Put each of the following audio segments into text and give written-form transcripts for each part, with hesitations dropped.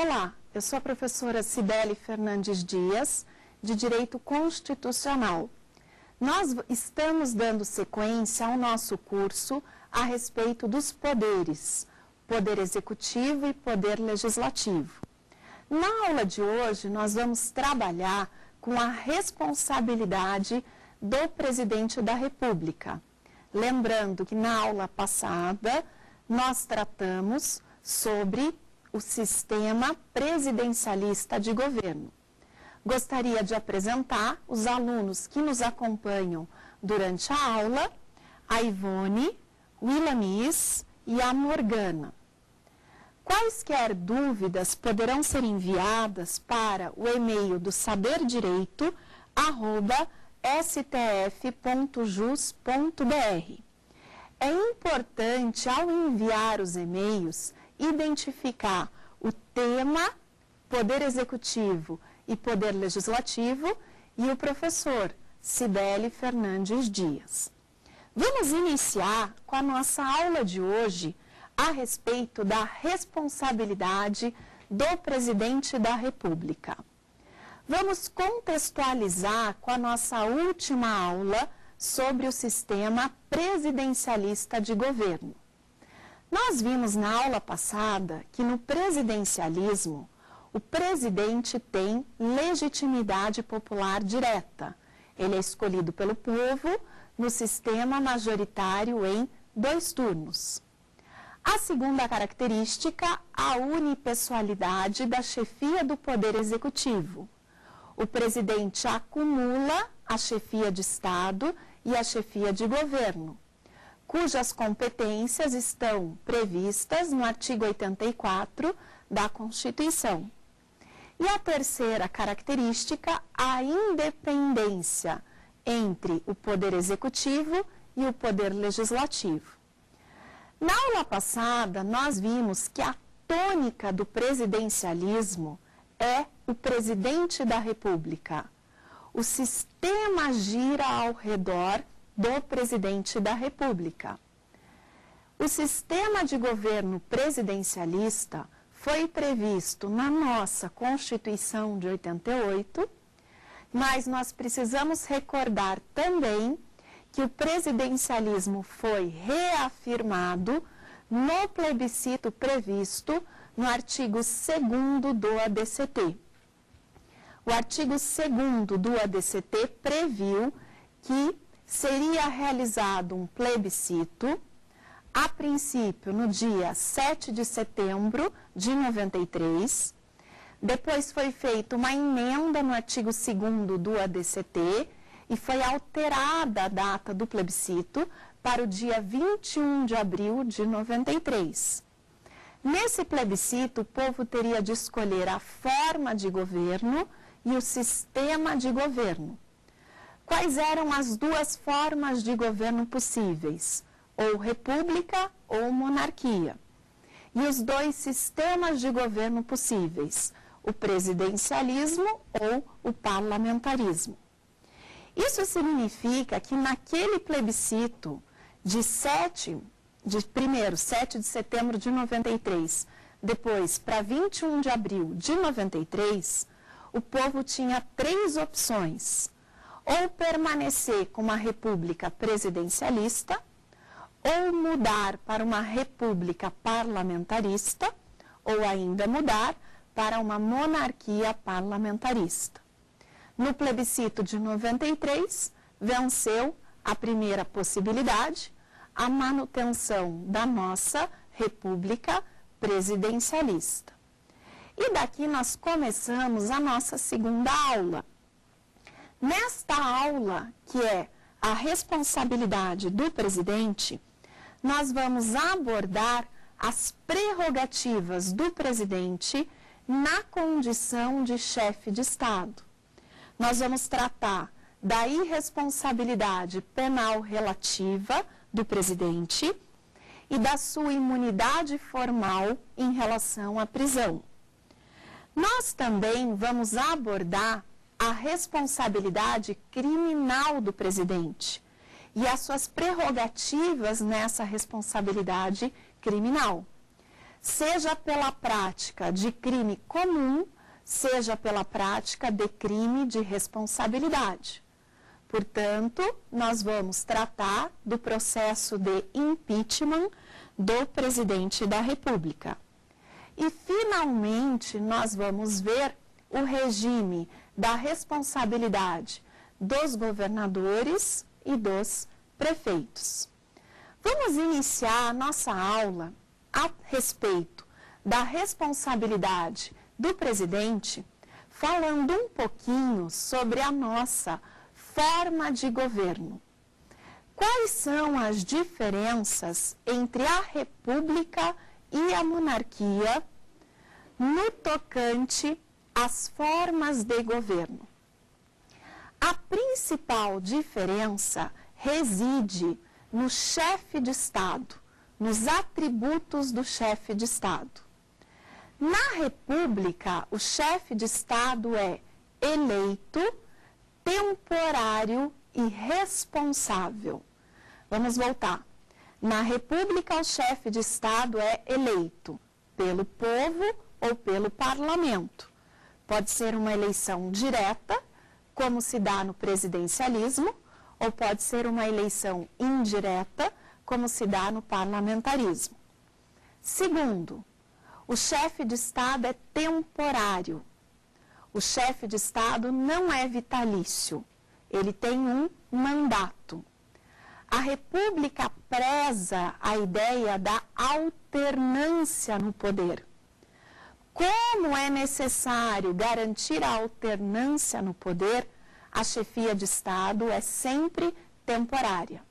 Olá, eu sou a professora Cibele Fernandes Dias, de Direito Constitucional. Nós estamos dando sequência ao nosso curso a respeito dos poderes, poder executivo e poder legislativo. Na aula de hoje, nós vamos trabalhar com a responsabilidade do presidente da República. Lembrando que na aula passada, nós tratamos sobre o sistema presidencialista de governo. Gostaria de apresentar os alunos que nos acompanham durante a aula, a Ivone, o Ilamis e a Morgana. Quaisquer dúvidas poderão ser enviadas para o e-mail do saberdireito@stf.jus.br. É importante, ao enviar os e-mails, identificar o tema, Poder Executivo e Poder Legislativo e o professor Cibele Fernandes Dias. Vamos iniciar com a nossa aula de hoje a respeito da responsabilidade do presidente da República. Vamos contextualizar com a nossa última aula sobre o sistema presidencialista de governo. Nós vimos na aula passada que no presidencialismo, o presidente tem legitimidade popular direta. Ele é escolhido pelo povo no sistema majoritário em 2 turnos. A segunda característica, a unipessoalidade da chefia do Poder Executivo. O presidente acumula a chefia de Estado e a chefia de governo, cujas competências estão previstas no artigo 84 da Constituição. E a terceira característica, a independência entre o Poder Executivo e o Poder Legislativo. Na aula passada, nós vimos que a tônica do presidencialismo é o presidente da República. O sistema gira ao redor do presidente da República. O sistema de governo presidencialista foi previsto na nossa Constituição de 88, mas nós precisamos recordar também que o presidencialismo foi reafirmado no plebiscito previsto no artigo 2º do ADCT. O artigo 2º do ADCT previu que seria realizado um plebiscito, a princípio no dia 7 de setembro de 93, depois foi feita uma emenda no artigo 2º do ADCT e foi alterada a data do plebiscito para o dia 21 de abril de 93. Nesse plebiscito, o povo teria de escolher a forma de governo e o sistema de governo. Quais eram as 2 formas de governo possíveis? Ou república ou monarquia. E os 2 sistemas de governo possíveis, o presidencialismo ou o parlamentarismo. Isso significa que naquele plebiscito de 7 de setembro de 93, depois para 21 de abril de 93, o povo tinha 3 opções: ou permanecer com uma república presidencialista, ou mudar para uma república parlamentarista, ou ainda mudar para uma monarquia parlamentarista. No plebiscito de 93, venceu a primeira possibilidade, a manutenção da nossa república presidencialista. E daqui nós começamos a nossa segunda aula. Nesta aula, que é a responsabilidade do presidente, nós vamos abordar as prerrogativas do presidente na condição de chefe de Estado. Nós vamos tratar da irresponsabilidade penal relativa do presidente e da sua imunidade formal em relação à prisão. Nós também vamos abordar a responsabilidade criminal do presidente e as suas prerrogativas nessa responsabilidade criminal. seja pela prática de crime comum, seja pela prática de crime de responsabilidade. Portanto, nós vamos tratar do processo de impeachment do presidente da República. E, finalmente, nós vamos ver o regime da responsabilidade dos governadores e dos prefeitos. Vamos iniciar a nossa aula a respeito da responsabilidade do presidente, falando um pouquinho sobre a nossa forma de governo. Quais são as diferenças entre a república e a monarquia no tocante às formas de governo? A principal diferença reside no chefe de Estado, nos atributos do chefe de Estado. Na República, o chefe de Estado é eleito, temporário e responsável. Vamos voltar. Na República, o chefe de Estado é eleito pelo povo ou pelo parlamento. Pode ser uma eleição direta, como se dá no presidencialismo, ou pode ser uma eleição indireta, como se dá no parlamentarismo. Segundo, o chefe de Estado é temporário. O chefe de Estado não é vitalício, ele tem um mandato. A República preza a ideia da alternância no poder. Como é necessário garantir a alternância no poder, a chefia de Estado é sempre temporária.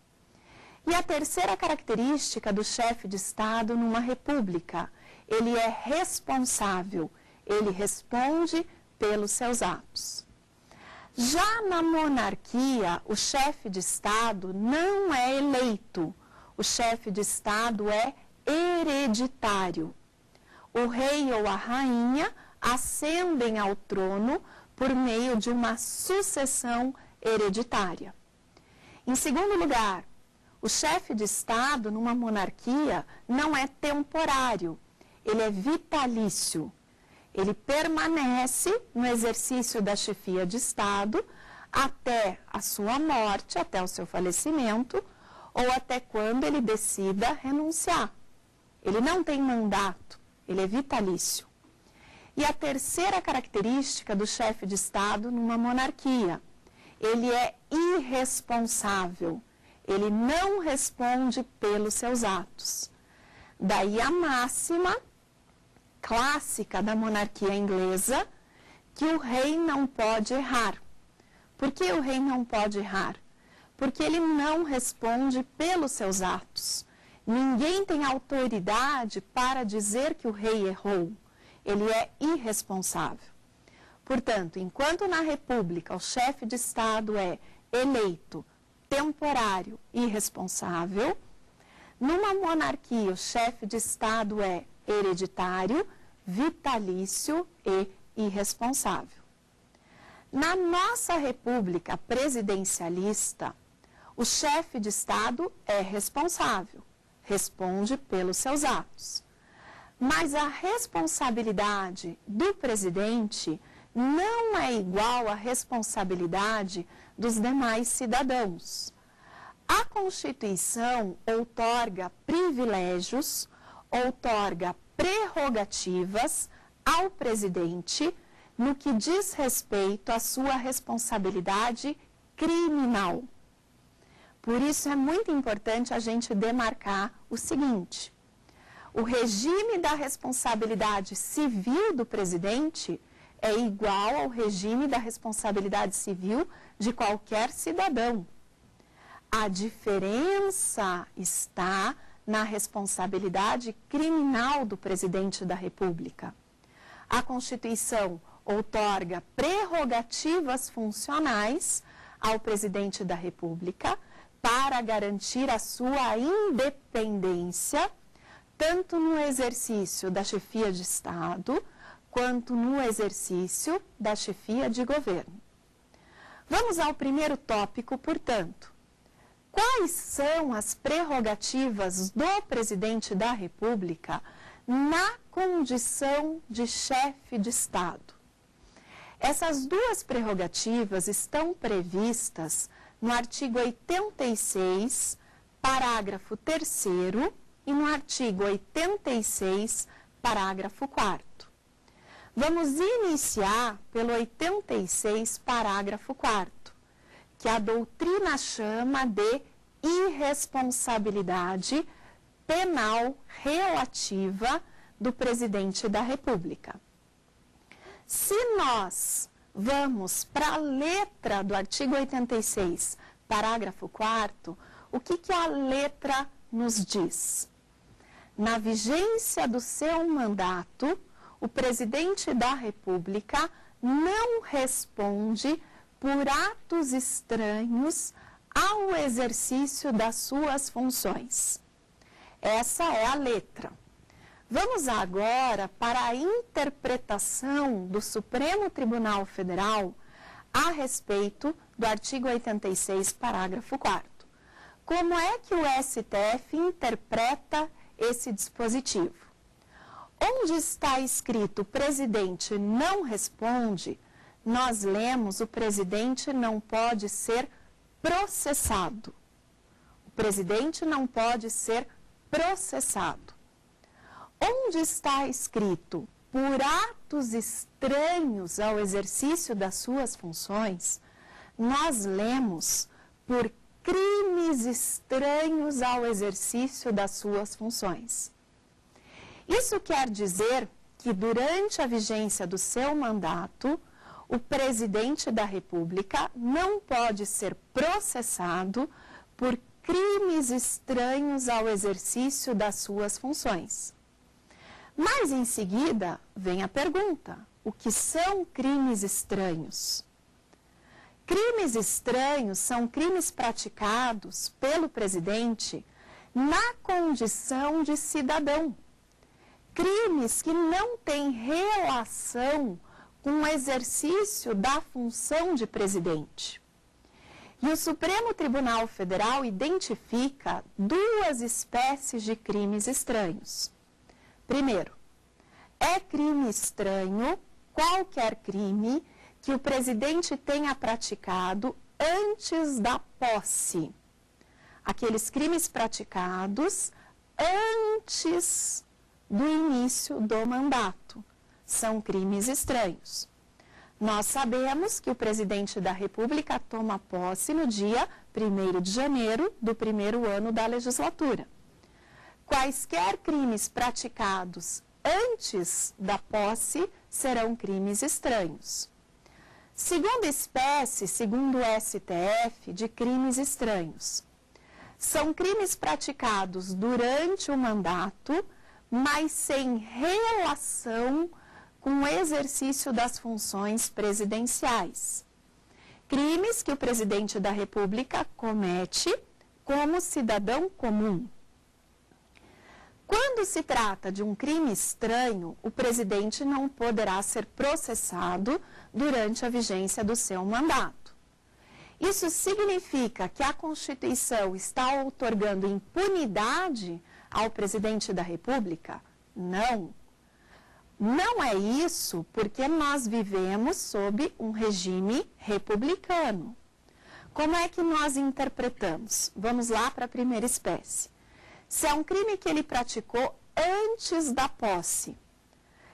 E a terceira característica do chefe de Estado numa república, ele é responsável, ele responde pelos seus atos. Já na monarquia, o chefe de Estado não é eleito, o chefe de Estado é hereditário. O rei ou a rainha ascendem ao trono por meio de uma sucessão hereditária. Em segundo lugar, o chefe de Estado numa monarquia não é temporário, ele é vitalício. Ele permanece no exercício da chefia de Estado até a sua morte, até o seu falecimento, ou até quando ele decida renunciar. Ele não tem mandato, ele é vitalício. E a terceira característica do chefe de Estado numa monarquia, ele é irresponsável, ele não responde pelos seus atos. Daí a máxima clássica da monarquia inglesa, que o rei não pode errar. Por que o rei não pode errar? Porque ele não responde pelos seus atos. Ninguém tem autoridade para dizer que o rei errou. Ele é irresponsável. Portanto, enquanto na República o chefe de Estado é eleito, temporário e irresponsável, numa monarquia o chefe de Estado é hereditário, vitalício e irresponsável. Na nossa república presidencialista, o chefe de Estado é responsável, responde pelos seus atos. Mas a responsabilidade do presidente não é igual à responsabilidade dos demais cidadãos. A Constituição outorga privilégios, outorga prerrogativas ao presidente no que diz respeito à sua responsabilidade criminal. Por isso é muito importante a gente demarcar o seguinte: o regime da responsabilidade civil do presidente é igual ao regime da responsabilidade civil de qualquer cidadão. A diferença está na responsabilidade criminal do presidente da República. A Constituição outorga prerrogativas funcionais ao presidente da República para garantir a sua independência, tanto no exercício da chefia de Estado, quanto no exercício da chefia de governo. Vamos ao primeiro tópico, portanto. Quais são as prerrogativas do presidente da República na condição de chefe de Estado. Essas duas prerrogativas estão previstas no artigo 86, parágrafo 3º, e no artigo 86, parágrafo 4º. Vamos iniciar pelo 86, parágrafo 4º, que a doutrina chama de irresponsabilidade penal relativa do presidente da República. Se nós vamos para a letra do artigo 86, parágrafo 4º, o que a letra nos diz? Na vigência do seu mandato, o presidente da República não responde por atos estranhos ao exercício das suas funções. Essa é a letra. Vamos agora para a interpretação do Supremo Tribunal Federal a respeito do artigo 86, parágrafo 4º. Como é que o STF interpreta esse dispositivo? Onde está escrito o presidente não responde, nós lemos o presidente não pode ser processado. O presidente não pode ser processado. Onde está escrito por atos estranhos ao exercício das suas funções, nós lemos por crimes estranhos ao exercício das suas funções. Isso quer dizer que durante a vigência do seu mandato, o presidente da República não pode ser processado por crimes estranhos ao exercício das suas funções. Mas em seguida vem a pergunta: o que são crimes estranhos? Crimes estranhos são crimes praticados pelo presidente na condição de cidadão. Crimes que não têm relação com o exercício da função de presidente. E o Supremo Tribunal Federal identifica duas espécies de crimes estranhos. Primeiro, é crime estranho qualquer crime que o presidente tenha praticado antes da posse. Aqueles crimes praticados antes do início do mandato são crimes estranhos. Nós sabemos que o presidente da República toma posse no dia 1º de janeiro do primeiro ano da legislatura. Quaisquer crimes praticados antes da posse serão crimes estranhos. Segunda espécie, segundo o STF, de crimes estranhos, são crimes praticados durante o mandato, mas sem relação com o exercício das funções presidenciais. Crimes que o presidente da República comete como cidadão comum. Quando se trata de um crime estranho, o presidente não poderá ser processado durante a vigência do seu mandato. Isso significa que a Constituição está outorgando impunidade ao presidente da República? Não. Não é isso, porque nós vivemos sob um regime republicano. Como é que nós interpretamos? Vamos lá para a primeira espécie. Se é um crime que ele praticou antes da posse,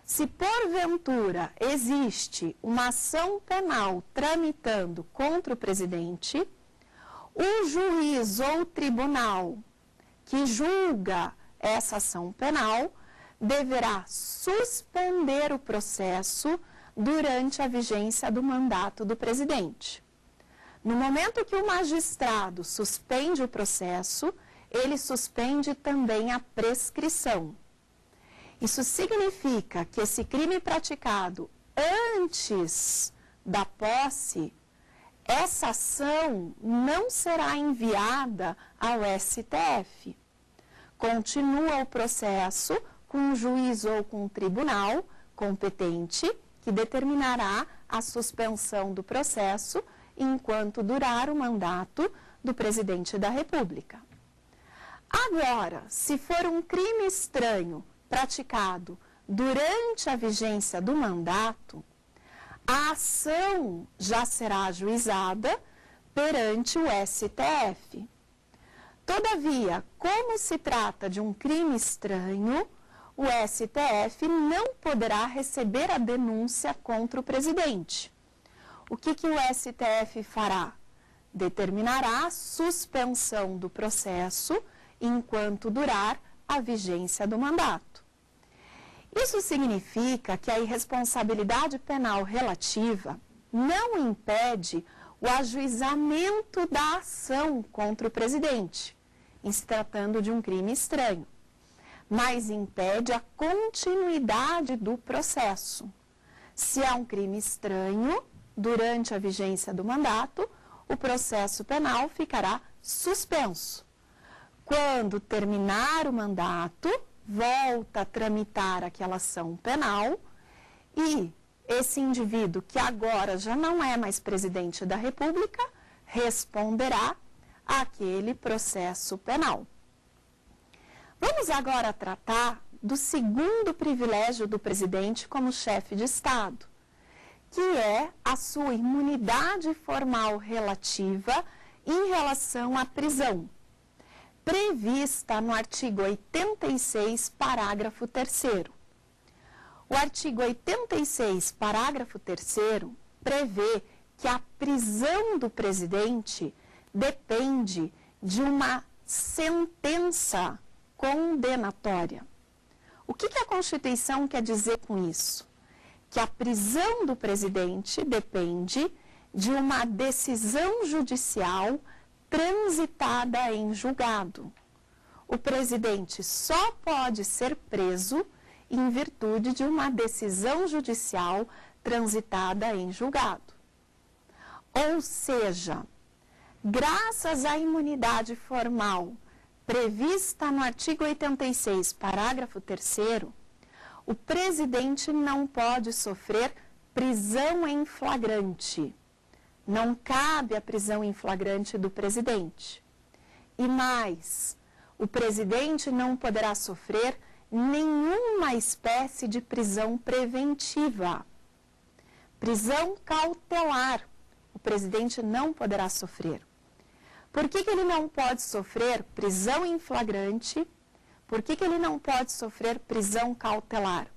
se porventura existe uma ação penal tramitando contra o presidente, o juiz ou tribunal que julga essa ação penal deverá suspender o processo durante a vigência do mandato do presidente. No momento que o magistrado suspende o processo, ele suspende também a prescrição. Isso significa que esse crime praticado antes da posse, essa ação não será enviada ao STF. Continua o processo com um juiz ou com um tribunal competente que determinará a suspensão do processo enquanto durar o mandato do presidente da República. Agora, se for um crime estranho praticado durante a vigência do mandato, a ação já será ajuizada perante o STF. Todavia, como se trata de um crime estranho, o STF não poderá receber a denúncia contra o presidente. O que o STF fará? Determinará a suspensão do processo enquanto durar a vigência do mandato. Isso significa que a irresponsabilidade penal relativa não impede o ajuizamento da ação contra o presidente, em se tratando de um crime estranho, mas impede a continuidade do processo. Se há um crime estranho, durante a vigência do mandato, o processo penal ficará suspenso. Quando terminar o mandato, volta a tramitar aquela ação penal e esse indivíduo, que agora já não é mais presidente da República, responderá àquele processo penal. Vamos agora tratar do segundo privilégio do presidente como chefe de Estado, que é a sua imunidade formal relativa em relação à prisão, prevista no artigo 86, parágrafo 3º. O artigo 86, parágrafo 3º, prevê que a prisão do presidente depende de uma sentença condenatória. O que a Constituição quer dizer com isso? Que a prisão do presidente depende de uma decisão judicial transitada em julgado. O presidente só pode ser preso em virtude de uma decisão judicial transitada em julgado. Ou seja, graças à imunidade formal prevista no artigo 86, parágrafo 3º, o presidente não pode sofrer prisão em flagrante. Não cabe a prisão em flagrante do presidente. E mais, o presidente não poderá sofrer nenhuma espécie de prisão preventiva. Prisão cautelar, o presidente não poderá sofrer. Por que ele não pode sofrer prisão em flagrante? Por que ele não pode sofrer prisão cautelar?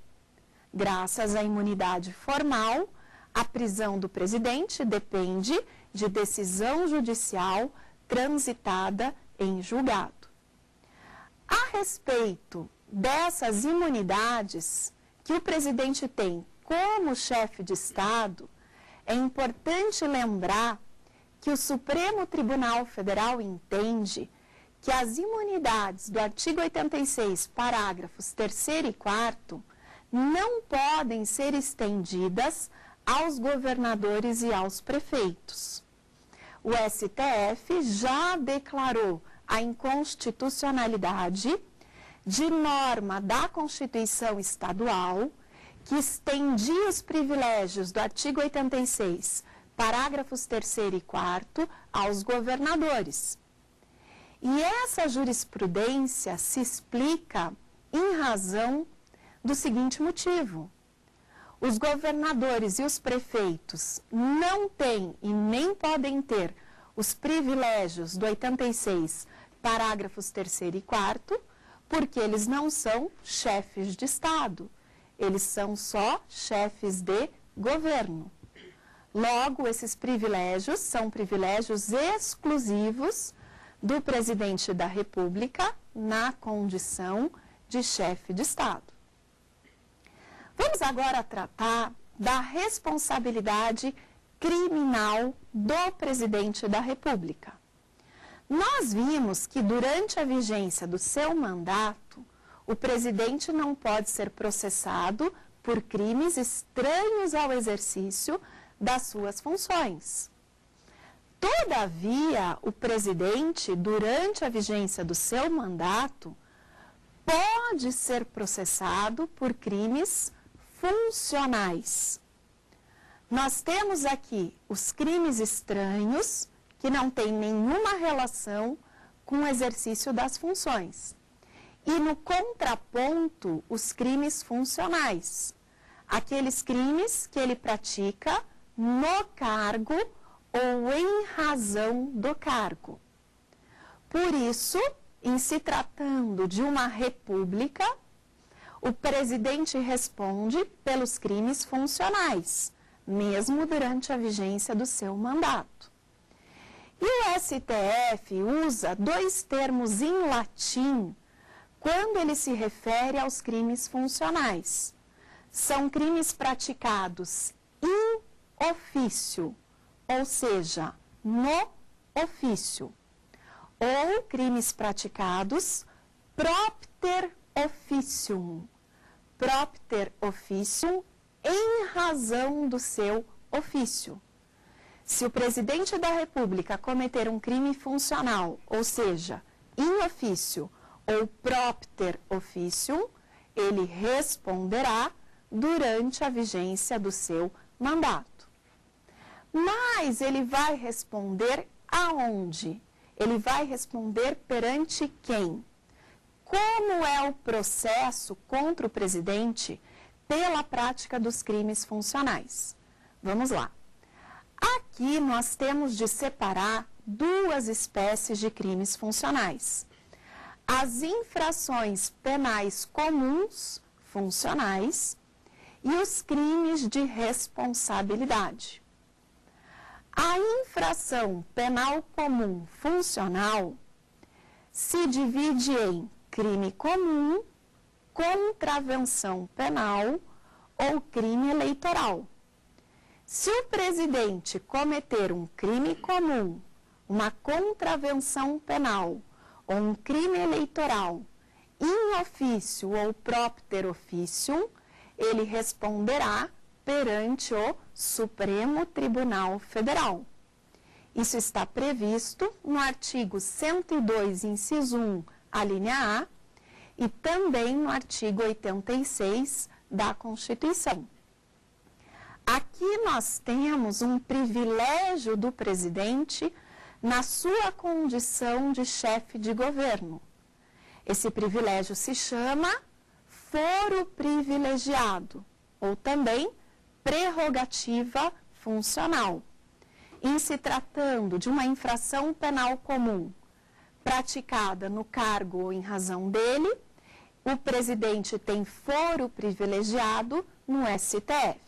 Graças à imunidade formal, a prisão do presidente depende de decisão judicial transitada em julgado. A respeito dessas imunidades que o presidente tem como chefe de Estado, é importante lembrar que o Supremo Tribunal Federal entende que as imunidades do artigo 86, parágrafos 3º e 4º, não podem ser estendidas aos governadores e aos prefeitos. O STF já declarou a inconstitucionalidade de norma da Constituição Estadual que estendia os privilégios do artigo 86, parágrafos 3º e 4º, aos governadores. E essa jurisprudência se explica em razão do seguinte motivo: os governadores e os prefeitos não têm e nem podem ter os privilégios do 86, parágrafos 3º e 4º, porque eles não são chefes de Estado, eles são só chefes de governo. Logo, esses privilégios são privilégios exclusivos do presidente da República na condição de chefe de Estado. Vamos agora tratar da responsabilidade criminal do presidente da República. Nós vimos que durante a vigência do seu mandato, o presidente não pode ser processado por crimes estranhos ao exercício das suas funções. Todavia, o presidente, durante a vigência do seu mandato, pode ser processado por crimes funcionais. Nós temos aqui os crimes estranhos, que não têm nenhuma relação com o exercício das funções. e no contraponto os crimes funcionais, aqueles crimes que ele pratica no cargo ou em razão do cargo. Por isso, em se tratando de uma república, o presidente responde pelos crimes funcionais, mesmo durante a vigência do seu mandato. E o STF usa dois termos em latim quando ele se refere aos crimes funcionais. São crimes praticados in officio, ou seja, no ofício, ou crimes praticados propter officium, em razão do seu ofício. Se o presidente da República cometer um crime funcional, ou seja, in officio ou propter officium, ele responderá durante a vigência do seu mandato. Mas ele vai responder aonde? Ele vai responder perante quem? Como é o processo contra o presidente pela prática dos crimes funcionais? Vamos lá. Aqui nós temos de separar duas espécies de crimes funcionais. As infrações penais comuns funcionais e os crimes de responsabilidade. A infração penal comum funcional se divide em crime comum, contravenção penal ou crime eleitoral. Se o presidente cometer um crime comum, uma contravenção penal ou um crime eleitoral, in officio ou propter officium, ele responderá perante o Supremo Tribunal Federal. Isso está previsto no artigo 102, inciso 1, a linha A, e também no artigo 86 da Constituição. Aqui nós temos um privilégio do presidente na sua condição de chefe de governo. Esse privilégio se chama foro privilegiado, ou também prerrogativa funcional. Em se tratando de uma infração penal comum praticada no cargo ou em razão dele, o presidente tem foro privilegiado no STF.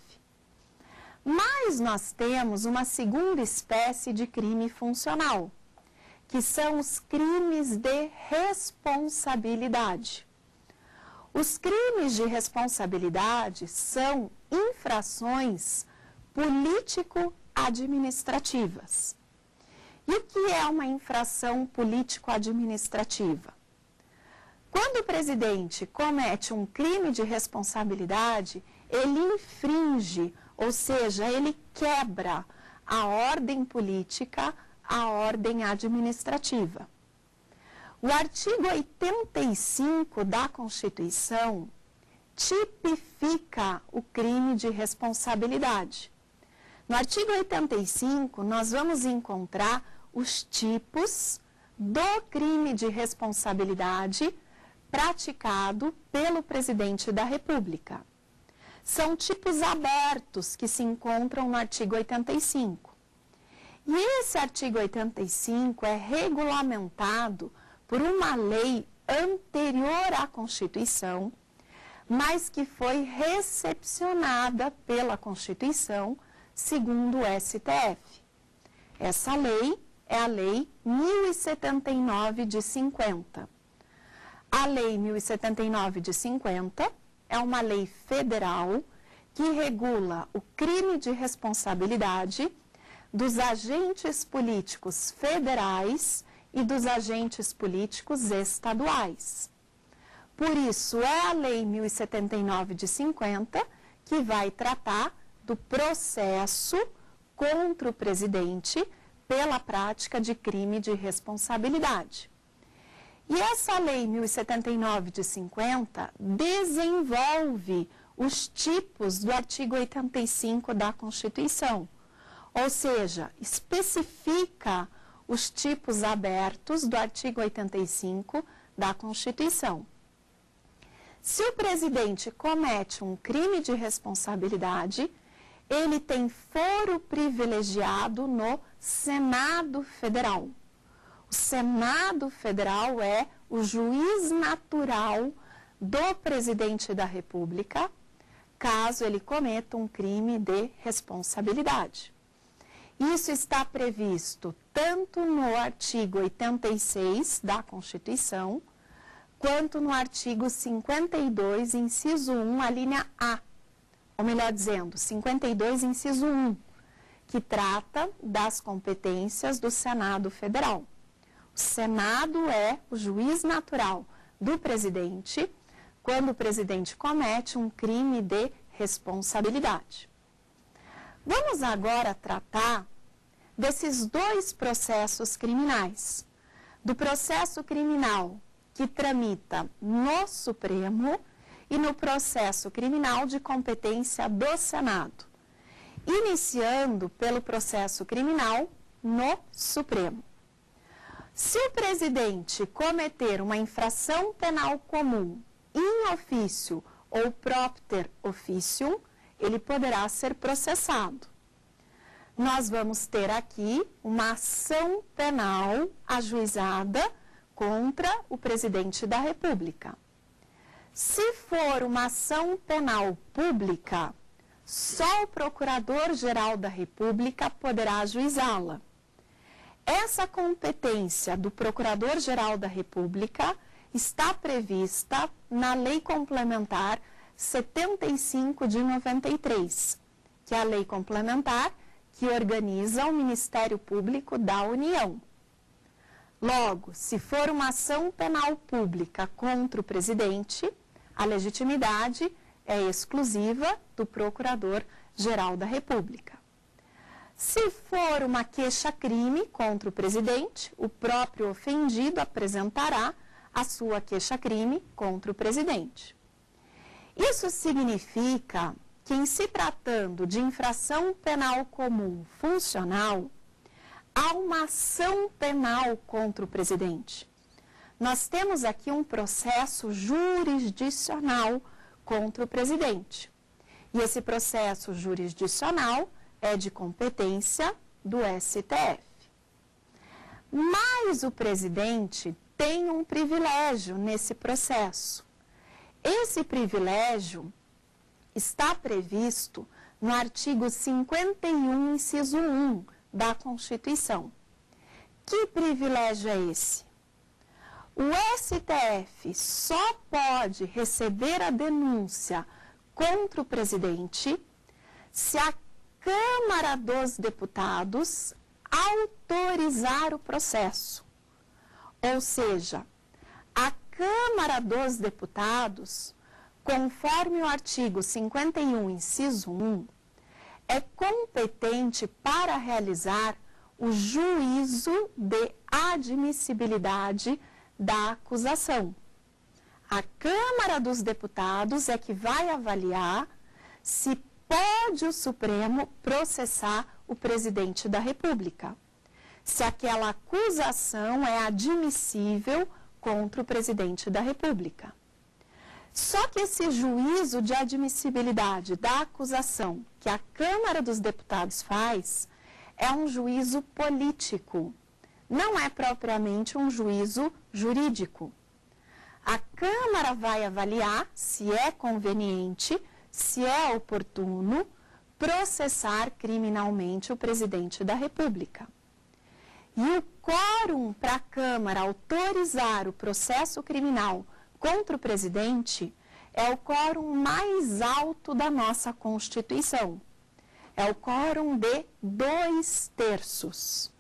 Mas nós temos uma segunda espécie de crime funcional, que são os crimes de responsabilidade. Os crimes de responsabilidade são infrações político-administrativas. E o que é uma infração político-administrativa? Quando o presidente comete um crime de responsabilidade, ele infringe, ou seja, ele quebra a ordem política, a ordem administrativa. O artigo 85 da Constituição tipifica o crime de responsabilidade. No artigo 85, nós vamos encontrar os tipos do crime de responsabilidade praticado pelo presidente da República. São tipos abertos que se encontram no artigo 85. E esse artigo 85 é regulamentado por uma lei anterior à Constituição, mas que foi recepcionada pela Constituição, segundo o STF. Essa lei é a Lei 1079 de 50. A Lei 1079 de 50 é uma lei federal que regula o crime de responsabilidade dos agentes políticos federais e dos agentes políticos estaduais. Por isso, é a Lei 1079 de 50 que vai tratar do processo contra o presidente pela prática de crime de responsabilidade. E essa Lei 1079 de 50 desenvolve os tipos do artigo 85 da Constituição, ou seja, especifica os tipos abertos do artigo 85 da Constituição. Se o presidente comete um crime de responsabilidade, ele tem foro privilegiado no Senado Federal. O Senado Federal é o juiz natural do presidente da República, caso ele cometa um crime de responsabilidade. Isso está previsto tanto no artigo 86 da Constituição, quanto no artigo 52, inciso 1, a linha A, ou melhor dizendo, 52, inciso 1, que trata das competências do Senado Federal. O Senado é o juiz natural do presidente quando o presidente comete um crime de responsabilidade. Vamos agora tratar desses dois processos criminais. Do processo criminal que tramita no Supremo e no processo criminal de competência do Senado, iniciando pelo processo criminal no Supremo. Se o presidente cometer uma infração penal comum, in officio ou propter officium, ele poderá ser processado. Nós vamos ter aqui uma ação penal ajuizada contra o presidente da República. Se for uma ação penal pública, só o Procurador-Geral da República poderá ajuizá-la. Essa competência do Procurador-Geral da República está prevista na Lei Complementar 75 de 93, que é a lei complementar que organiza o Ministério Público da União. Logo, se for uma ação penal pública contra o presidente, a legitimidade é exclusiva do Procurador-Geral da República. Se for uma queixa-crime contra o presidente, o próprio ofendido apresentará a sua queixa-crime contra o presidente. Isso significa que, em se tratando de infração penal comum funcional, há uma ação penal contra o presidente. Nós temos aqui um processo jurisdicional contra o presidente. E esse processo jurisdicional é de competência do STF. Mas o presidente tem um privilégio nesse processo. Esse privilégio está previsto no artigo 51, inciso 1 da Constituição. Que privilégio é esse? O STF só pode receber a denúncia contra o presidente se a Câmara dos Deputados autorizar o processo. Ou seja, a Câmara dos Deputados, conforme o artigo 51, inciso 1, é competente para realizar o juízo de admissibilidade da acusação. A Câmara dos Deputados é que vai avaliar se pode o Supremo processar o presidente da República, se aquela acusação é admissível contra o presidente da República. Só que esse juízo de admissibilidade da acusação que a Câmara dos Deputados faz é um juízo político, não é propriamente um juízo jurídico. A Câmara vai avaliar se é conveniente, se é oportuno processar criminalmente o presidente da República. E o quórum para a Câmara autorizar o processo criminal contra o presidente é o quórum mais alto da nossa Constituição. É o quórum de 2/3.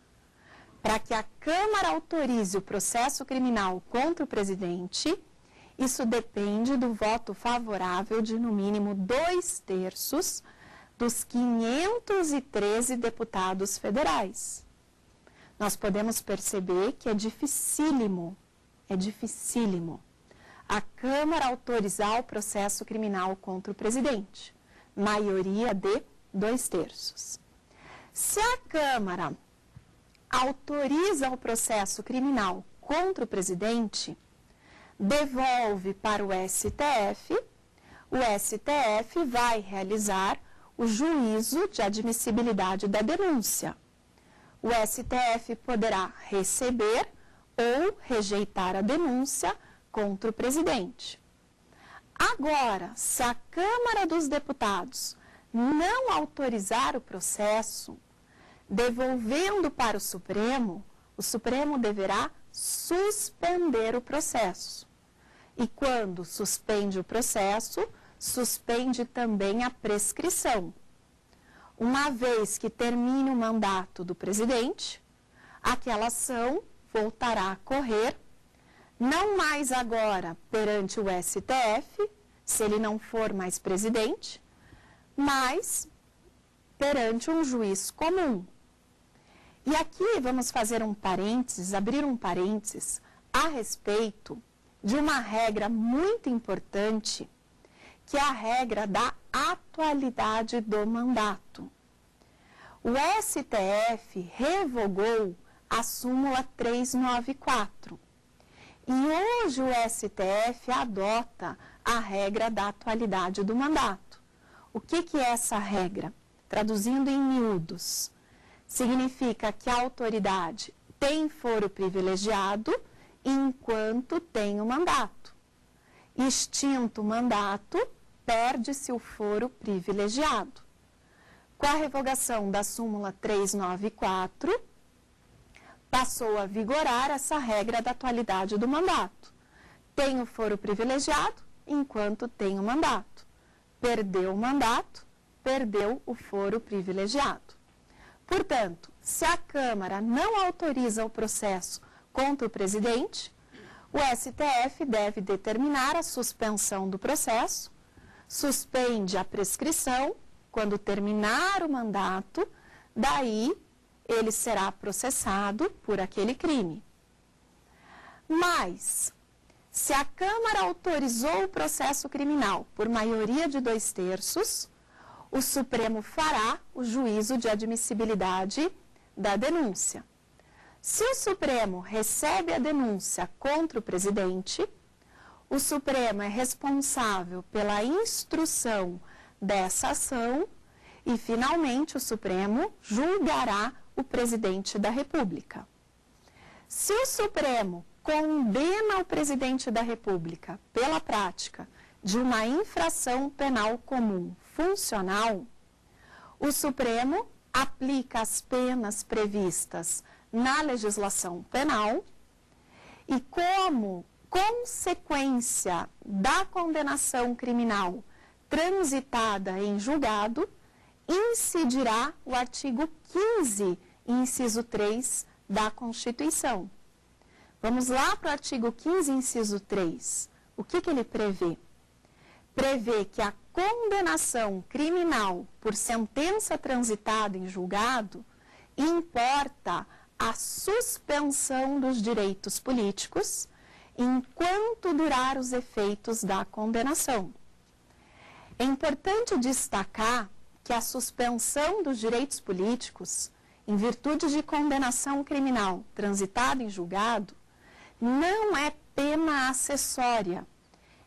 Para que a Câmara autorize o processo criminal contra o presidente, isso depende do voto favorável de, no mínimo, 2/3 dos 513 deputados federais. Nós podemos perceber que é dificílimo a Câmara autorizar o processo criminal contra o presidente. Maioria de 2/3. Se a Câmara autoriza o processo criminal contra o presidente, devolve para o STF vai realizar o juízo de admissibilidade da denúncia. O STF poderá receber ou rejeitar a denúncia contra o presidente. Agora, se a Câmara dos Deputados não autorizar o processo, devolvendo para o Supremo deverá suspender o processo. E quando suspende o processo, suspende também a prescrição. Uma vez que termine o mandato do presidente, aquela ação voltará a correr, não mais agora perante o STF, se ele não for mais presidente, mas perante um juiz comum. E aqui vamos fazer um parênteses, abrir um parênteses a respeito de uma regra muito importante, que é a regra da atualidade do mandato. O STF revogou a súmula 394 e hoje o STF adota a regra da atualidade do mandato. O que é essa regra? Traduzindo em miúdos, significa que a autoridade tem foro privilegiado enquanto tem o mandato. Extinto o mandato, perde-se o foro privilegiado. Com a revogação da súmula 394, passou a vigorar essa regra da atualidade do mandato. Tem o foro privilegiado enquanto tem o mandato. Perdeu o mandato, perdeu o foro privilegiado. Portanto, se a Câmara não autoriza o processo contra o presidente, o STF deve determinar a suspensão do processo, suspende a prescrição, quando terminar o mandato, daí ele será processado por aquele crime. Mas, se a Câmara autorizou o processo criminal por maioria de 2/3, o Supremo fará o juízo de admissibilidade da denúncia. Se o Supremo recebe a denúncia contra o presidente, o Supremo é responsável pela instrução dessa ação e, finalmente, o Supremo julgará o presidente da República. Se o Supremo condena o presidente da República pela prática de uma infração penal comum funcional, o Supremo aplica as penas previstas na legislação penal e, como consequência da condenação criminal transitada em julgado, incidirá o artigo 15, inciso 3 da Constituição. Vamos lá para o artigo 15, inciso 3. O que ele prevê? Prevê que a condenação criminal por sentença transitada em julgado importa a suspensão dos direitos políticos enquanto durar os efeitos da condenação. É importante destacar que a suspensão dos direitos políticos, em virtude de condenação criminal transitada em julgado, não é pena acessória,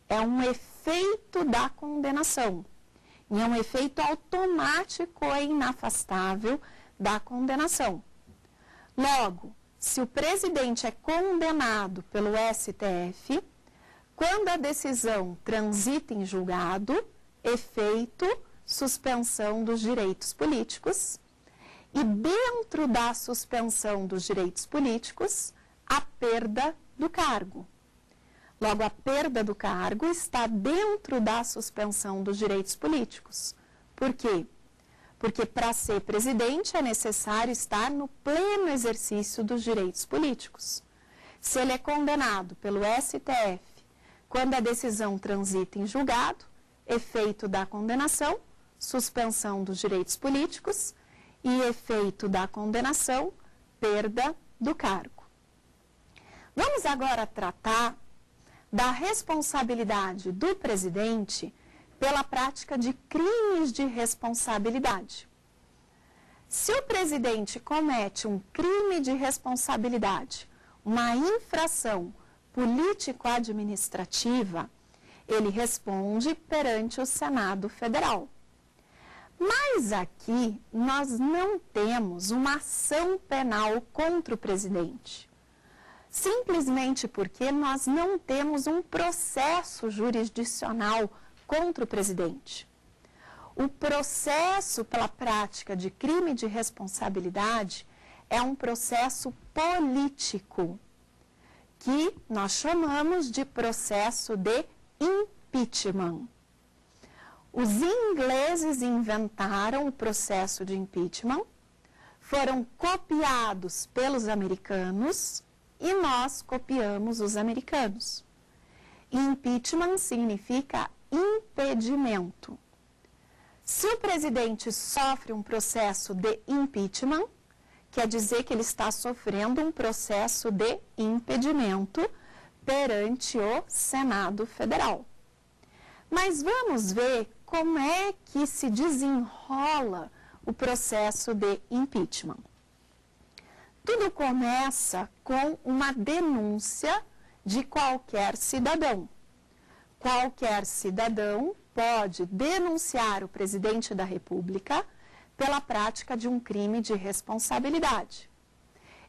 é um efeito da condenação, e é um efeito automático e inafastável da condenação. Logo, se o presidente é condenado pelo STF, quando a decisão transita em julgado, efeito suspensão dos direitos políticos, e dentro da suspensão dos direitos políticos, a perda do cargo. Logo, a perda do cargo está dentro da suspensão dos direitos políticos. Por quê? Porque para ser presidente é necessário estar no pleno exercício dos direitos políticos. Se ele é condenado pelo STF, quando a decisão transita em julgado, efeito da condenação, suspensão dos direitos políticos e efeito da condenação, perda do cargo. Vamos agora tratar da responsabilidade do presidente pela prática de crimes de responsabilidade. Se o presidente comete um crime de responsabilidade, uma infração político-administrativa, ele responde perante o Senado Federal. Mas aqui nós não temos uma ação penal contra o presidente, simplesmente porque nós não temos um processo jurisdicional contra o presidente. O processo pela prática de crime de responsabilidade é um processo político, que nós chamamos de processo de impeachment. Os ingleses inventaram o processo de impeachment, foram copiados pelos americanos e nós copiamos os americanos. Impeachment significa impedimento. Se o presidente sofre um processo de impeachment, quer dizer que ele está sofrendo um processo de impedimento perante o Senado Federal. Mas vamos ver como é que se desenrola o processo de impeachment. Tudo começa com uma denúncia de qualquer cidadão. Qualquer cidadão pode denunciar o presidente da República pela prática de um crime de responsabilidade,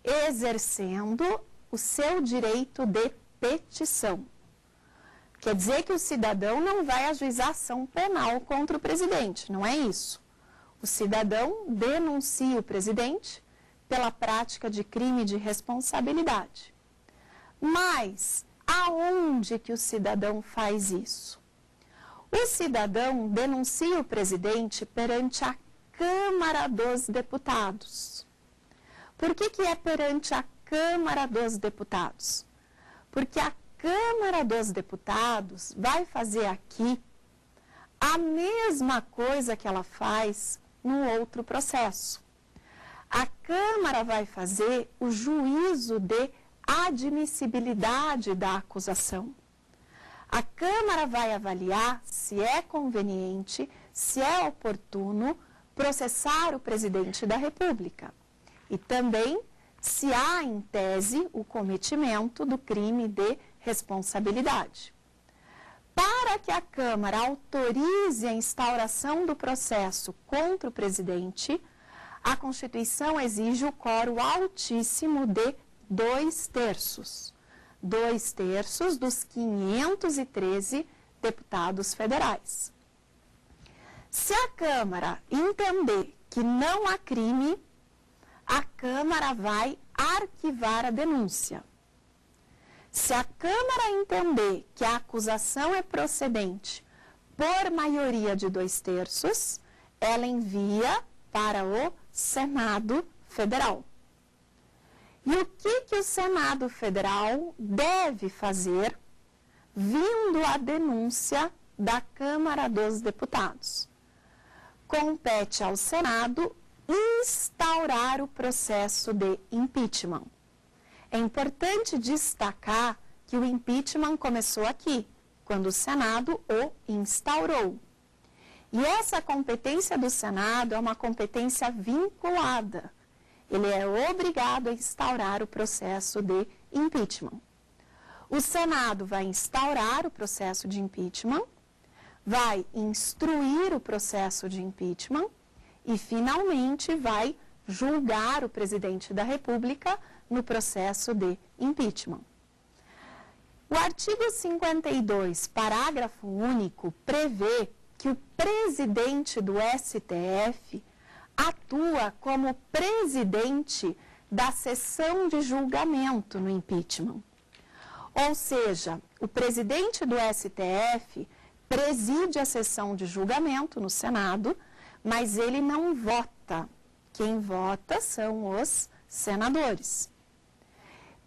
exercendo o seu direito de petição. Quer dizer que o cidadão não vai ajuizar ação penal contra o presidente, não é isso. O cidadão denuncia o presidente pela prática de crime de responsabilidade. Mas aonde que o cidadão faz isso? O cidadão denuncia o presidente perante a Câmara dos Deputados. Por que é perante a Câmara dos Deputados? Porque a Câmara dos Deputados vai fazer aqui a mesma coisa que ela faz no outro processo. A Câmara vai fazer o juízo de admissibilidade da acusação. A Câmara vai avaliar se é conveniente, se é oportuno processar o presidente da República e também se há em tese o cometimento do crime de responsabilidade. Para que a Câmara autorize a instauração do processo contra o presidente, a Constituição exige o quórum altíssimo de 2/3. 2/3 dos 513 deputados federais. Se a Câmara entender que não há crime, a Câmara vai arquivar a denúncia. Se a Câmara entender que a acusação é procedente por maioria de 2/3, ela envia para o Senado Federal. E o que o Senado Federal deve fazer vindo a denúncia da Câmara dos Deputados? Compete ao Senado instaurar o processo de impeachment. É importante destacar que o impeachment começou aqui, quando o Senado o instaurou. E essa competência do Senado é uma competência vinculada. Ele é obrigado a instaurar o processo de impeachment. O Senado vai instaurar o processo de impeachment, vai instruir o processo de impeachment e, finalmente, vai julgar o presidente da República no processo de impeachment. O artigo 52, parágrafo único, prevê que o presidente do STF atua como presidente da sessão de julgamento no impeachment. Ou seja, o presidente do STF preside a sessão de julgamento no Senado, mas ele não vota. Quem vota são os senadores.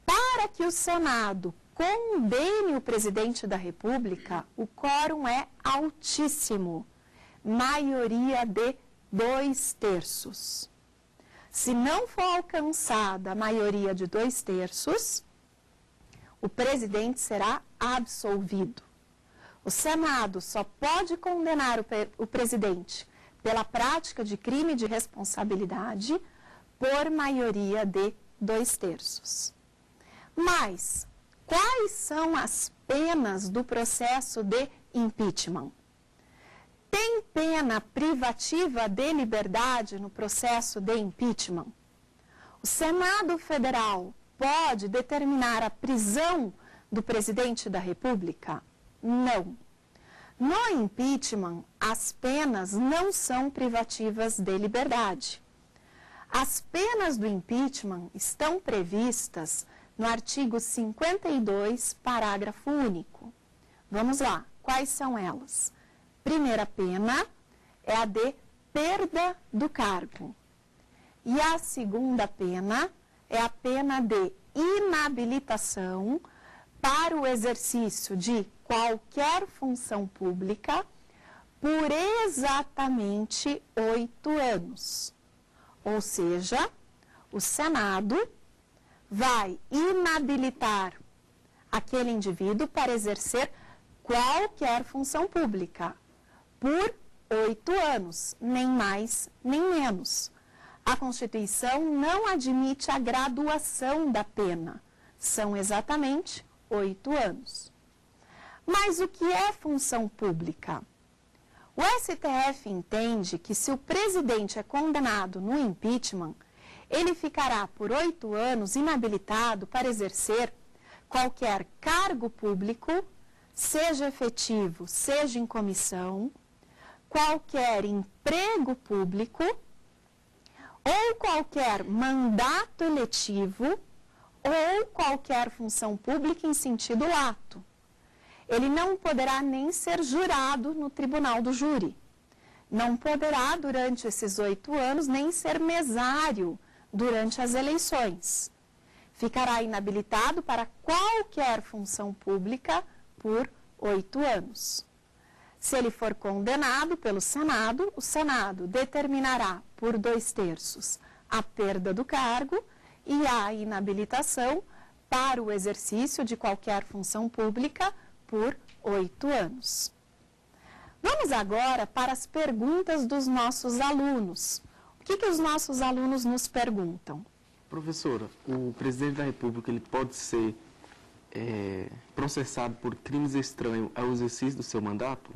Para que o Senado condene o presidente da República, o quórum é altíssimo, maioria de 2/3. Se não for alcançada a maioria de 2/3, o presidente será absolvido. O Senado só pode condenar o presidente pela prática de crime de responsabilidade por maioria de 2/3. Mas, Quais são as penas do processo de impeachment? Tem pena privativa de liberdade no processo de impeachment? O Senado Federal pode determinar a prisão do presidente da República? Não. No impeachment, as penas não são privativas de liberdade. As penas do impeachment estão previstas no artigo 52, parágrafo único. Vamos lá, quais são elas? Primeira pena é a de perda do cargo. E a segunda pena é a pena de inabilitação para o exercício de qualquer função pública por exatamente 8 anos. Ou seja, o Senado vai inabilitar aquele indivíduo para exercer qualquer função pública por 8 anos, nem mais nem menos. A Constituição não admite a graduação da pena, são exatamente 8 anos. Mas o que é função pública? O STF entende que se o presidente é condenado no impeachment, ele ficará por 8 anos inabilitado para exercer qualquer cargo público, seja efetivo, seja em comissão, qualquer emprego público ou qualquer mandato eletivo ou qualquer função pública em sentido lato. Ele não poderá nem ser jurado no tribunal do júri. Não poderá, durante esses 8 anos, nem ser mesário durante as eleições. Ficará inabilitado para qualquer função pública por 8 anos. Se ele for condenado pelo Senado, o Senado determinará por 2/3 a perda do cargo e a inabilitação para o exercício de qualquer função pública por 8 anos. Vamos agora para as perguntas dos nossos alunos. O que os nossos alunos nos perguntam? Professora, o presidente da República ele pode ser processado por crimes estranhos ao exercício do seu mandato?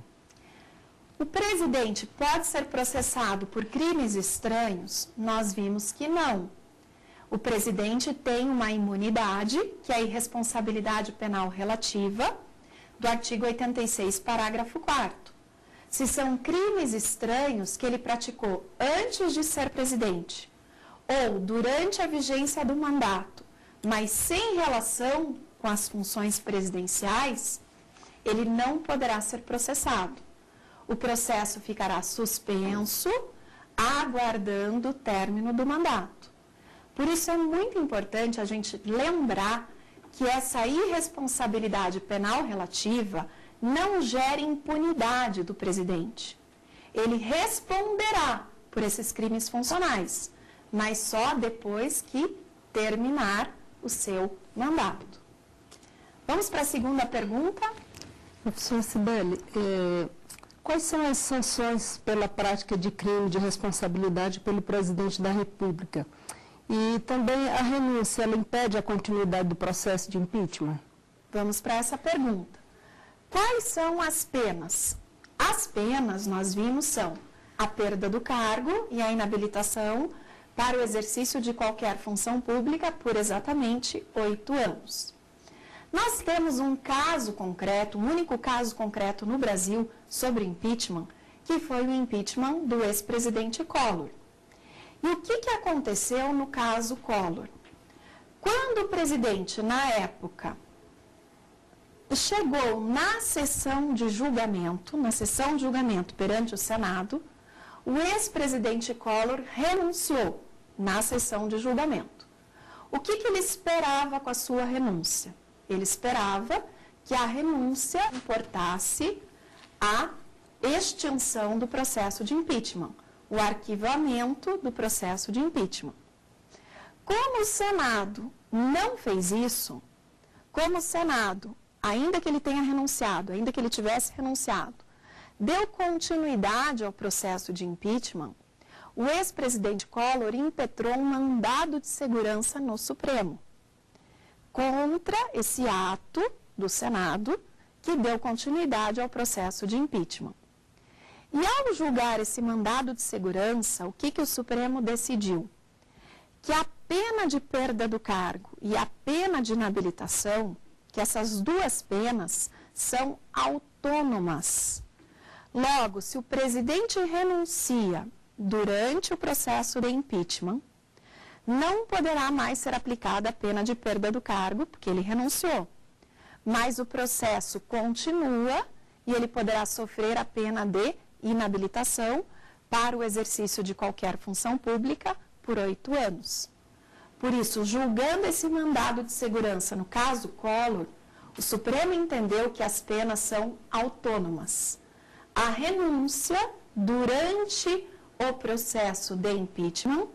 O presidente pode ser processado por crimes estranhos? Nós vimos que não. O presidente tem uma imunidade, que é a irresponsabilidade penal relativa, do artigo 86, parágrafo 4º. Se são crimes estranhos que ele praticou antes de ser presidente ou durante a vigência do mandato, mas sem relação com as funções presidenciais, ele não poderá ser processado. O processo ficará suspenso, aguardando o término do mandato. Por isso é muito importante a gente lembrar que essa irresponsabilidade penal relativa não gera impunidade do presidente. Ele responderá por esses crimes funcionais, mas só depois que terminar o seu mandato. Vamos para a segunda pergunta? Professora Cibele, quais são as sanções pela prática de crime de responsabilidade pelo presidente da República? E também a renúncia, ela impede a continuidade do processo de impeachment? Vamos para essa pergunta. Quais são as penas? As penas, nós vimos, são a perda do cargo e a inabilitação para o exercício de qualquer função pública por exatamente 8 anos. Nós temos um caso concreto, um único caso concreto no Brasil sobre impeachment, que foi o impeachment do ex-presidente Collor. E o que aconteceu no caso Collor? Quando o presidente, na época, chegou na sessão de julgamento perante o Senado, o ex-presidente Collor renunciou na sessão de julgamento. O que ele esperava com a sua renúncia? Ele esperava que a renúncia importasse a extinção do processo de impeachment, o arquivamento do processo de impeachment. Como o Senado não fez isso, como o Senado, ainda que ele tenha renunciado, ainda que ele tivesse renunciado, deu continuidade ao processo de impeachment, o ex-presidente Collor impetrou um mandado de segurança no Supremo. contra esse ato do Senado que deu continuidade ao processo de impeachment. E ao julgar esse mandado de segurança, o que o Supremo decidiu? Que a pena de perda do cargo e a pena de inabilitação, que essas duas penas são autônomas. Logo, se o presidente renuncia durante o processo de impeachment, não poderá mais ser aplicada a pena de perda do cargo, porque ele renunciou. Mas o processo continua e ele poderá sofrer a pena de inabilitação para o exercício de qualquer função pública por 8 anos. Por isso, julgando esse mandado de segurança no caso Collor, o Supremo entendeu que as penas são autônomas. A renúncia durante o processo de impeachment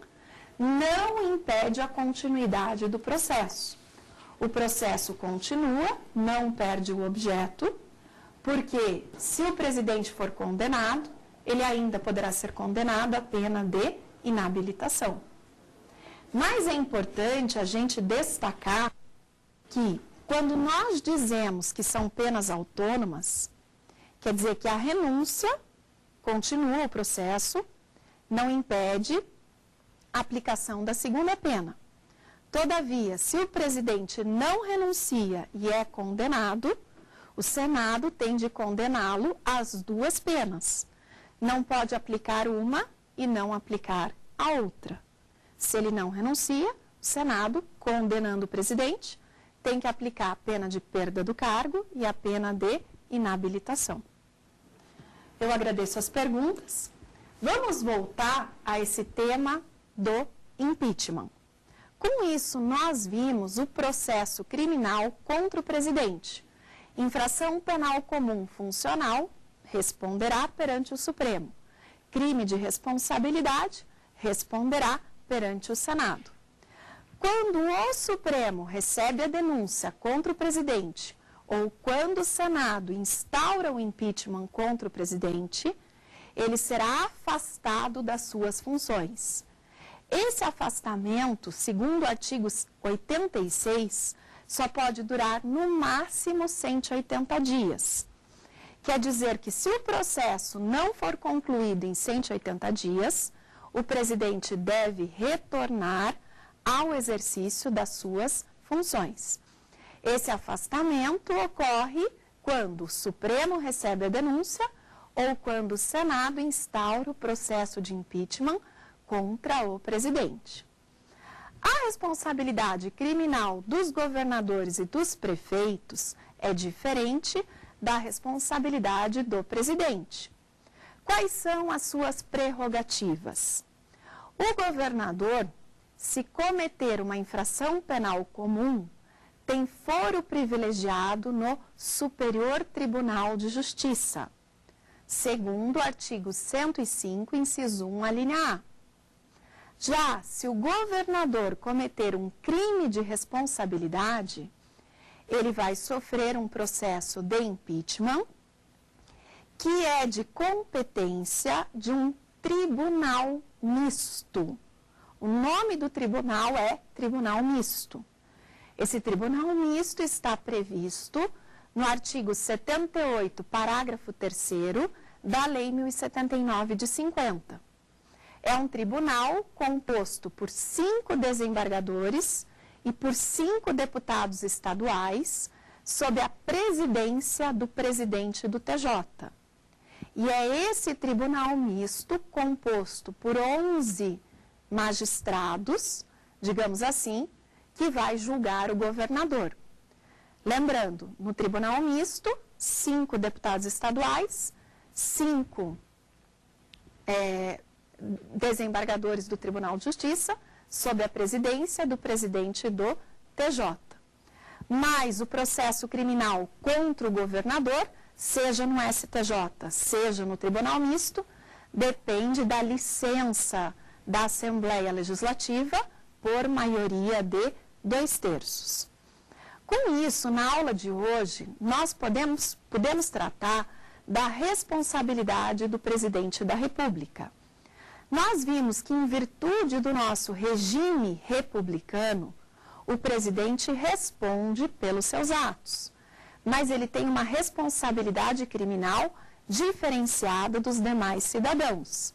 não impede a continuidade do processo. O processo continua, não perde o objeto, porque se o presidente for condenado, ele ainda poderá ser condenado à pena de inabilitação. Mas é importante a gente destacar que, quando nós dizemos que são penas autônomas, quer dizer que a renúncia continua o processo, não impede a aplicação da segunda pena. Todavia, se o presidente não renuncia e é condenado, o Senado tem de condená-lo às duas penas. Não pode aplicar uma e não aplicar a outra. Se ele não renuncia, o Senado, condenando o presidente, tem que aplicar a pena de perda do cargo e a pena de inabilitação. Eu agradeço as perguntas. Vamos voltar a esse tema do impeachment. Com isso, nós vimos o processo criminal contra o presidente. Infração penal comum funcional responderá perante o Supremo. Crime de responsabilidade responderá perante o Senado. Quando o Supremo recebe a denúncia contra o presidente ou quando o Senado instaura o impeachment contra o presidente, ele será afastado das suas funções. Esse afastamento, segundo o artigo 86, só pode durar no máximo 180 dias. Quer dizer que se o processo não for concluído em 180 dias, o presidente deve retornar ao exercício das suas funções. Esse afastamento ocorre quando o Supremo recebe a denúncia ou quando o Senado instaura o processo de impeachment contra o presidente. A responsabilidade criminal dos governadores e dos prefeitos é diferente da responsabilidade do presidente. Quais são as suas prerrogativas? O governador, se cometer uma infração penal comum, tem foro privilegiado no Superior Tribunal de Justiça, segundo o artigo 105, inciso 1, alínea A. Já se o governador cometer um crime de responsabilidade, ele vai sofrer um processo de impeachment, que é de competência de um tribunal misto. O nome do tribunal é Tribunal Misto. Esse tribunal misto está previsto no artigo 78, parágrafo 3º da Lei 1079 de 50. É um tribunal composto por 5 desembargadores e por 5 deputados estaduais, sob a presidência do presidente do TJ. E é esse tribunal misto composto por 11 magistrados, digamos assim, que vai julgar o governador. Lembrando, no tribunal misto, 5 deputados estaduais, 5 desembargadores do Tribunal de Justiça, sob a presidência do presidente do TJ. Mas o processo criminal contra o governador, seja no STJ, seja no Tribunal Misto, depende da licença da Assembleia Legislativa por maioria de 2/3. Com isso, na aula de hoje, nós podemos tratar da responsabilidade do presidente da República. Nós vimos que, em virtude do nosso regime republicano, o presidente responde pelos seus atos, mas ele tem uma responsabilidade criminal diferenciada dos demais cidadãos.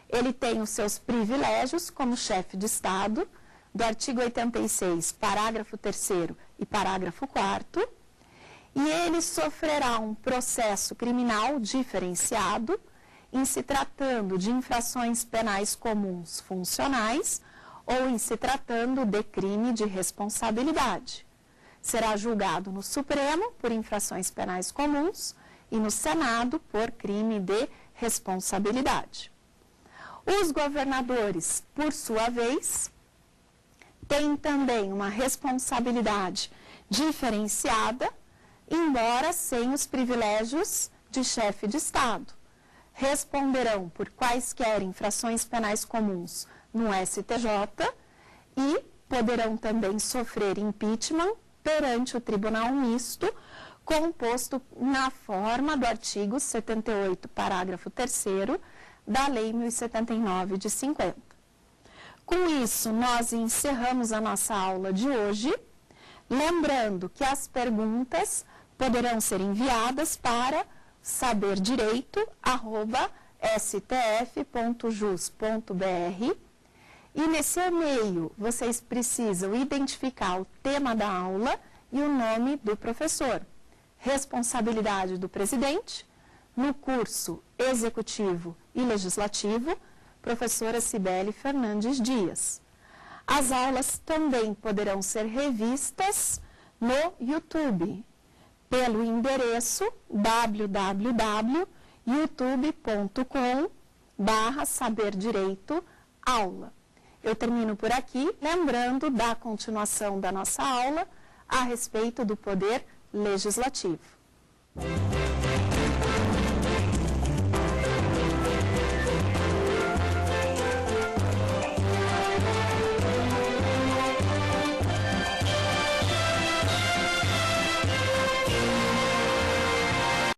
Ele tem os seus privilégios como chefe de Estado, do artigo 86, parágrafo 3º e parágrafo 4º, e ele sofrerá um processo criminal diferenciado em se tratando de infrações penais comuns funcionais ou em se tratando de crime de responsabilidade. Será julgado no Supremo por infrações penais comuns e no Senado por crime de responsabilidade. Os governadores, por sua vez, têm também uma responsabilidade diferenciada, embora sem os privilégios de chefe de Estado. Responderão por quaisquer infrações penais comuns no STJ e poderão também sofrer impeachment perante o Tribunal Misto, composto na forma do artigo 78, parágrafo 3º da Lei 1079 de 50. Com isso, nós encerramos a nossa aula de hoje, lembrando que as perguntas poderão ser enviadas para saberdireito@stf.jus.br e nesse e-mail vocês precisam identificar o tema da aula e o nome do professor. Responsabilidade do presidente, no curso Executivo e Legislativo, professora Cibele Fernandes Dias. As aulas também poderão ser revistas no YouTube, pelo endereço www.youtube.com/saberdireitoaula. Eu termino por aqui, lembrando da continuação da nossa aula a respeito do Poder Legislativo.